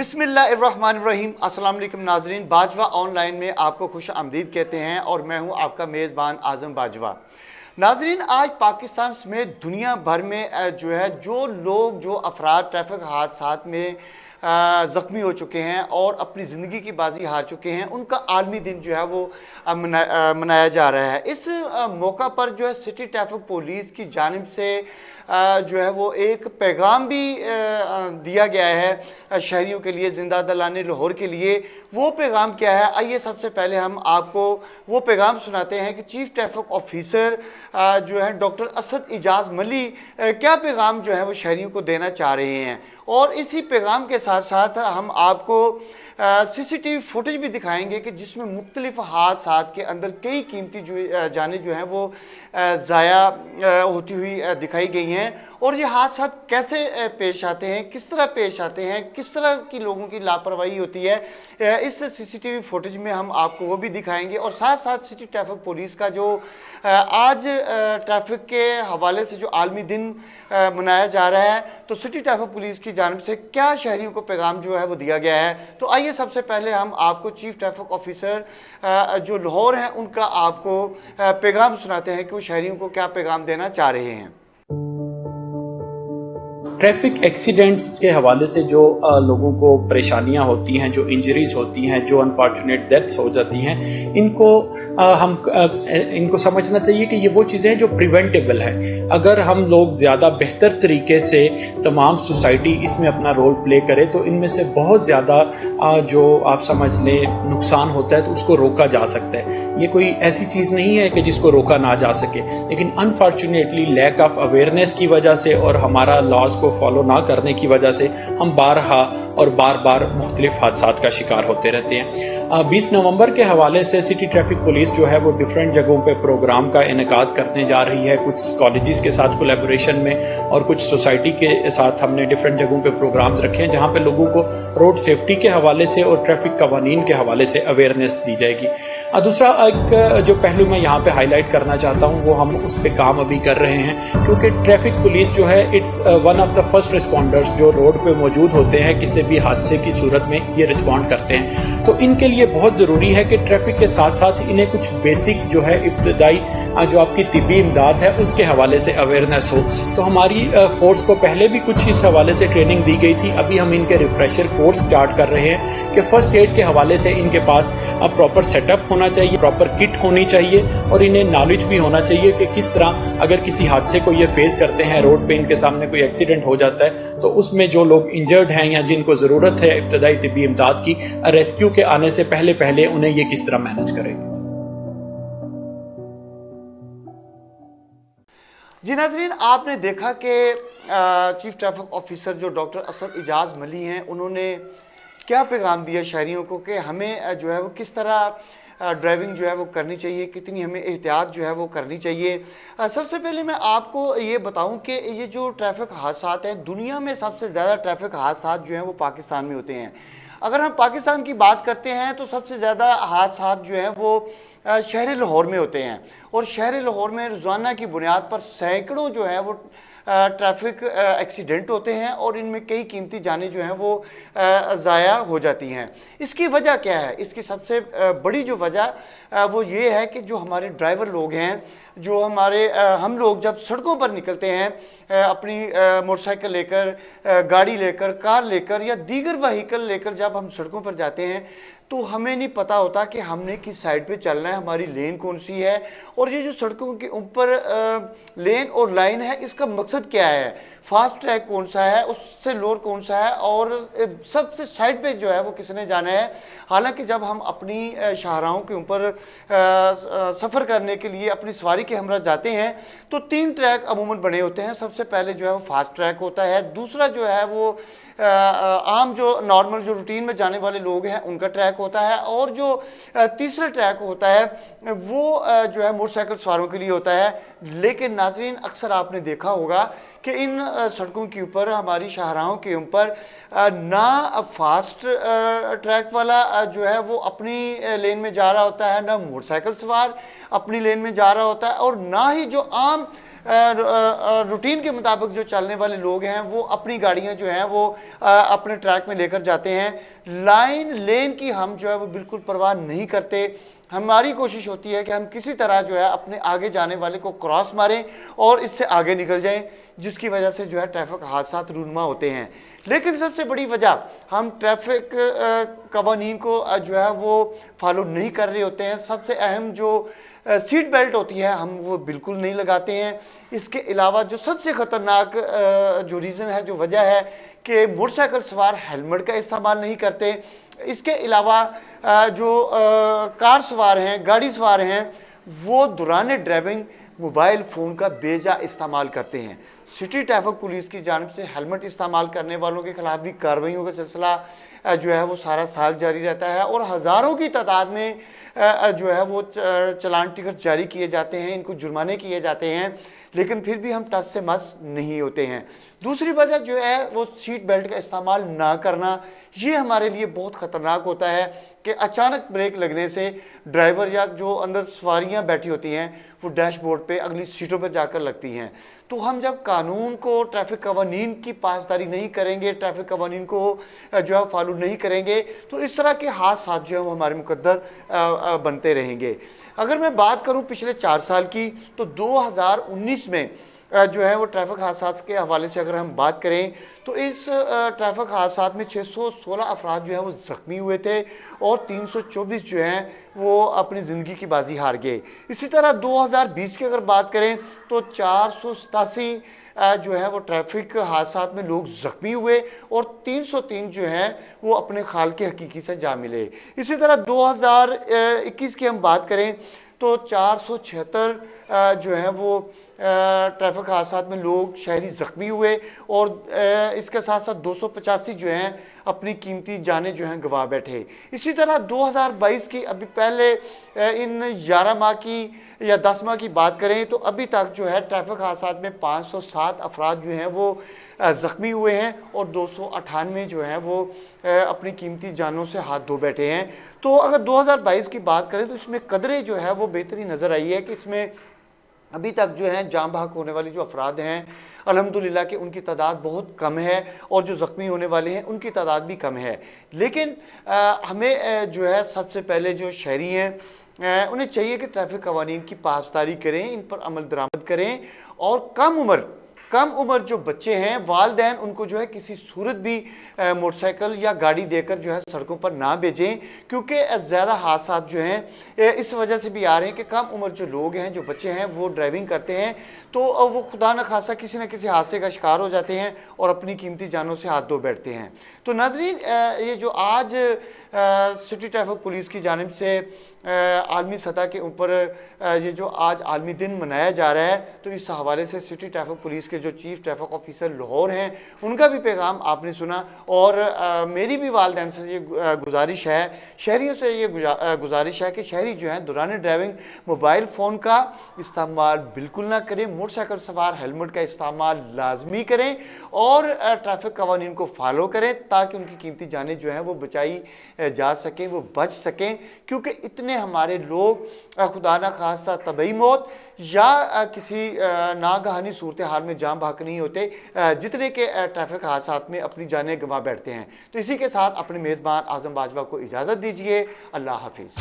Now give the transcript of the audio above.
बिस्मिल्लाहिर्रहमानिर्रहीम। अस्सलाम वालेकुम नाजरीन, बाजवा ऑनलाइन में आपको खुश आमदीद कहते हैं और मैं हूं आपका मेज़बान आज़म बाजवा। नाजरीन, आज पाकिस्तान समेत दुनिया भर में जो अफराद ट्रैफिक हादसात में ज़ख्मी हो चुके हैं और अपनी ज़िंदगी की बाजी हार चुके हैं, उनका आलमी दिन जो है वो मनाया जा रहा है। इस मौका पर जो है सिटी ट्रैफिक पुलिस की जानिब से जो है वो एक पैगाम भी दिया गया है शहरियों के लिए, जिंदा दिलाने लाहौर के लिए। वो पैगाम क्या है, आइए सबसे पहले हम आपको वो पैगाम सुनाते हैं कि चीफ ट्रैफिक ऑफिसर जो है डॉक्टर असद इजाज़ मली क्या पैगाम जो है वो शहरियों को देना चाह रहे हैं। और इसी पैगाम के साथ साथ हम आपको सीसीटीवी फुटेज भी दिखाएंगे कि जिसमें मुख्तलिफ हादसात के अंदर कई कीमती जानें जो हैं वो ज़ाया होती हुई दिखाई गई हैं। और ये हादसा कैसे पेश आते हैं, किस तरह पेश आते हैं, किस तरह की लोगों की लापरवाही होती है, इस सीसीटीवी फुटेज में हम आपको वो भी दिखाएंगे। और साथ साथ सिटी ट्रैफिक पुलिस का जो आज ट्रैफिक के हवाले से जो आलमी दिन मनाया जा रहा है, तो सिटी ट्रैफिक पुलिस की जानिब से क्या शहरियों को पैगाम जो है वो दिया गया है। तो आइए सबसे पहले हम आपको चीफ ट्रैफिक ऑफिसर जो लाहौर हैं उनका आपको पैगाम सुनाते हैं कि वो शहरियों को क्या पैगाम देना चाह रहे हैं। ट्रैफिक एक्सीडेंट्स के हवाले से जो लोगों को परेशानियां होती हैं, जो इंजरीज होती हैं, जो अनफॉर्चुनेट डेथ्स हो जाती हैं, इनको समझना चाहिए कि ये वो चीज़ें हैं जो प्रिवेंटेबल हैं। अगर हम लोग ज़्यादा बेहतर तरीके से तमाम सोसाइटी इसमें अपना रोल प्ले करे तो इनमें से बहुत ज़्यादा जो आप समझ लें नुकसान होता है तो उसको रोका जा सकता है। ये कोई ऐसी चीज़ नहीं है कि जिसको रोका ना जा सके, लेकिन अनफॉर्चुनेटली लैक ऑफ अवेयरनेस की वजह से और हमारा लॉज को फॉलो ना करने की वजह से हम बारहा और बार बार मुख्तलिफ हादसात का शिकार होते रहते हैं। 20 नवंबर के हवाले से सिटी ट्रैफिक पुलिस जो है वो डिफरेंट जगहों पे प्रोग्राम का इनेकाद करने जा रही है, कुछ कॉलेजेस के साथ कोलैबोरेशन में और कुछ सोसाइटी के साथ हमने डिफरेंट जगहों पे प्रोग्राम्स रखे हैं जहां पे लोगों को रोड सेफ्टी के हवाले से और ट्रैफिक कवानीन के हवाले से अवेयरनेस दी जाएगी। दूसरा एक जो पहलू मैं यहाँ पे हाईलाइट करना चाहता हूँ वो हम उस पर काम अभी कर रहे हैं, क्योंकि ट्रैफिक पुलिस जो है it's one of the first responders जो रोड पे मौजूद होते हैं किसी भी हादसे की सूरत में ये रिस्पॉन्ड करते हैं। तो इनके लिए बहुत ज़रूरी है कि ट्रैफिक के साथ साथ इन्हें कुछ बेसिक जो है इब्तदाई जो आपकी तिब्बी इमदाद है उसके हवाले से अवेयरनेस हो। तो हमारी फोर्स को पहले भी कुछ इस हवाले से ट्रेनिंग दी गई थी। अभी हम इनके रिफ्रेशर कोर्स स्टार्ट कर रहे हैं कि फर्स्ट एड के हवाले से इनके पास प्रॉपर सेटअप होना चाहिए, प्रॉपर किट होनी चाहिए और इन्हें नॉलेज भी होना चाहिए कि किस तरह अगर किसी हादसे को ये फेस करते हैं, रोड पे इनके सामने कोई एक्सीडेंट हो जाता है तो उसमें जो लोग इंजर्ड हैं या जिनको ज़रूरत है इब्तदाई तिब्बी इमदाद की, रेस्क्यू के आने से पहले उन्हें ये किस तरह मैनेज करेंगे। जी नाज़रीन, आपने देखा कि चीफ ट्रैफिक ऑफिसर जो डॉक्टर असद इजाज़ मली हैं उन्होंने क्या पैगाम दिया शहरियों को कि हमें जो है वो किस तरह ड्राइविंग जो है वो करनी चाहिए, कितनी हमें एहतियात जो है वो करनी चाहिए। सबसे पहले मैं आपको ये बताऊं कि ये जो ट्रैफिक हादसात हैं, दुनिया में सबसे ज़्यादा ट्रैफिक हादसात जो हैं वो पाकिस्तान में होते हैं। अगर हम पाकिस्तान की बात करते हैं तो सबसे ज़्यादा हादसात जो हैं वो शहर लाहौर में होते हैं। और शहर लाहौर में रोज़ाना की बुनियाद पर सैकड़ों जो है वो ट्रैफिक एक्सीडेंट होते हैं और इनमें कई कीमती जानें जो हैं वो ज़ाया हो जाती हैं। इसकी वजह क्या है? इसकी सबसे बड़ी जो वजह वो ये है कि जो हमारे ड्राइवर लोग हैं, जो हम लोग जब सड़कों पर निकलते हैं अपनी मोटरसाइकिल लेकर, गाड़ी लेकर, कार लेकर या दीगर व्हीकल लेकर जब हम सड़कों पर जाते हैं तो हमें नहीं पता होता कि हमने किस साइड पे चलना है, हमारी लेन कौन सी है और ये जो सड़कों के ऊपर लेन और लाइन है इसका मकसद क्या है, फास्ट ट्रैक कौन सा है, उससे लोअर कौन सा है और सबसे साइड पे जो है वो किसने जाना है। हालांकि जब हम अपनी शाहराहों के ऊपर सफ़र करने के लिए अपनी सवारी के हमरा जाते हैं तो 3 ट्रैक अमूमन बने होते हैं। सबसे पहले जो है वो फास्ट ट्रैक होता है, दूसरा जो है वो आम जो नॉर्मल जो रूटीन में जाने वाले लोग हैं उनका ट्रैक होता है और जो तीसरा ट्रैक होता है वो जो है मोटरसाइकिल सवारों के लिए होता है। लेकिन नाज़रीन, अक्सर आपने देखा होगा कि इन सड़कों के ऊपर, हमारी शाहराहों के ऊपर ना फास्ट ट्रैक वाला जो है वो अपनी लेन में जा रहा होता है, ना मोटरसाइकिल सवार अपनी लेन में जा रहा होता है और ना ही जो आम रूटीन के मुताबिक जो चलने वाले लोग हैं वो अपनी गाड़ियां जो हैं वो अपने ट्रैक में लेकर जाते हैं। लाइन लेन की हम जो है वो बिल्कुल परवाह नहीं करते। हमारी कोशिश होती है कि हम किसी तरह जो है अपने आगे जाने वाले को क्रॉस मारें और इससे आगे निकल जाएं, जिसकी वजह से जो है ट्रैफिक हादसा रूनुमा होते हैं। लेकिन सबसे बड़ी वजह हम ट्रैफिक कवानीन को जो है वो फॉलो नहीं कर रहे होते हैं। सबसे अहम जो सीट बेल्ट होती है हम वो बिल्कुल नहीं लगाते हैं। इसके अलावा जो सबसे ख़तरनाक जो रीज़न है, जो वजह है कि मोटरसाइकिल सवार हेलमेट का इस्तेमाल नहीं करते। इसके अलावा जो कार सवार हैं, गाड़ी सवार हैं, वो दौरान ड्राइविंग मोबाइल फ़ोन का बेजा इस्तेमाल करते हैं। सिटी ट्रैफिक पुलिस की जानिब से हेलमेट इस्तेमाल करने वालों के खिलाफ भी कार्रवाइयों का सिलसिला जो है वो सारा साल जारी रहता है और हज़ारों की तादाद में जो है वो चलान टिकट जारी किए जाते हैं, इनको जुर्माने किए जाते हैं, लेकिन फिर भी हम टच से मस नहीं होते हैं। दूसरी वजह जो है वो सीट बेल्ट का इस्तेमाल ना करना, ये हमारे लिए बहुत ख़तरनाक होता है कि अचानक ब्रेक लगने से ड्राइवर या जो अंदर सवारियां बैठी होती हैं वो डैशबोर्ड पे अगली सीटों पर जाकर लगती हैं। तो हम जब कानून को, ट्रैफिक कवानीन की पासदारी नहीं करेंगे, ट्रैफिक कवानीन को जो है फॉलो नहीं करेंगे, तो इस तरह के हादसा जो है वो हमारे मुकद्दर बनते रहेंगे। अगर मैं बात करूं पिछले 4 साल की, तो 2019 में जो है वो ट्रैफिक हादसा के हवाले से अगर हम बात करें तो इस ट्रैफिक हादसा में 616 अफराद जो है वो ज़ख्मी हुए थे और 324 जो हैं वो अपनी ज़िंदगी की बाजी हार गए। इसी तरह 2020 की अगर बात करें तो 487 जो है वो ट्रैफिक हादसा में लोग ज़ख्मी हुए और 303 जो हैं वो अपने खाल के हकीकी से जा मिले। इसी तरह 2021 की हम बात करें तो 476 जो है वो ट्रैफिक हादसा में लोग शहरी ज़ख्मी हुए और इसके साथ साथ 285 जो हैं अपनी कीमती जानें जो हैं गंवा बैठे। इसी तरह 2022 की अभी पहले इन 11 माह की या 10 माह की बात करें तो अभी तक जो है ट्रैफिक हादसा में 507 अफराद जो हैं वो ज़ख्मी हुए हैं और 298 जो हैं वो अपनी कीमती जानों से हाथ धो बैठे हैं। तो अगर 2022 की बात करें तो इसमें कदरें जो है वो बेहतरी नज़र आई है कि इसमें अभी तक जो है जान बहक होने वाली जो अफराद हैं अल्हम्दुलिल्लाह कि उनकी तादाद बहुत कम है और जो ज़ख्मी होने वाले हैं उनकी तादाद भी कम है। लेकिन हमें जो है सबसे पहले जो शहरी हैं उन्हें चाहिए कि ट्रैफिक कवानीन की पासदारी करें, इन पर अमल दरामद करें और कम उम्र जो बच्चे हैं वालिदैन उनको जो है किसी सूरत भी मोटरसाइकिल या गाड़ी देकर जो है सड़कों पर ना भेजें, क्योंकि ज़्यादा हादसा जो हैं इस वजह से भी आ रहे हैं कि कम उम्र जो लोग हैं, जो बच्चे हैं वो ड्राइविंग करते हैं तो वो खुदा न खासा किसी न किसी हादसे का शिकार हो जाते हैं और अपनी कीमती जानों से हाथ धो बैठते हैं। तो नाज़रीन, ये जो आज सिटी ट्रैफिक पुलिस की जानिब से आलमी सतह के ऊपर ये जो आज आलमी दिन मनाया जा रहा है, तो इस हवाले से सिटी ट्रैफिक पुलिस के जो चीफ ट्रैफिक ऑफिसर लाहौर हैं उनका भी पैगाम आपने सुना और मेरी भी वालिदैन से ये गुजारिश है, शहरियों से ये गुजारिश है कि शहरी जो हैं दौरान ड्राइविंग मोबाइल फ़ोन का इस्तेमाल बिल्कुल ना करें, मोटरसाइकिल सवार हेलमेट का इस्तेमाल लाजमी करें और ट्रैफिक कवानीन को फॉलो करें ताकि उनकी कीमती जानें जो हैं वो बचाई जा सकें, वो बच सकें। क्योंकि इतने हमारे लोग खुदा न खास्ता तबई मौत या किसी नागहानी सूरत हाल में जान बहक नहीं होते जितने के ट्रैफिक हादसा में अपनी जानें गंवा बैठते हैं। तो इसी के साथ अपने मेज़बान आज़म बाजवा को इजाज़त दीजिए। अल्लाह हाफिज़।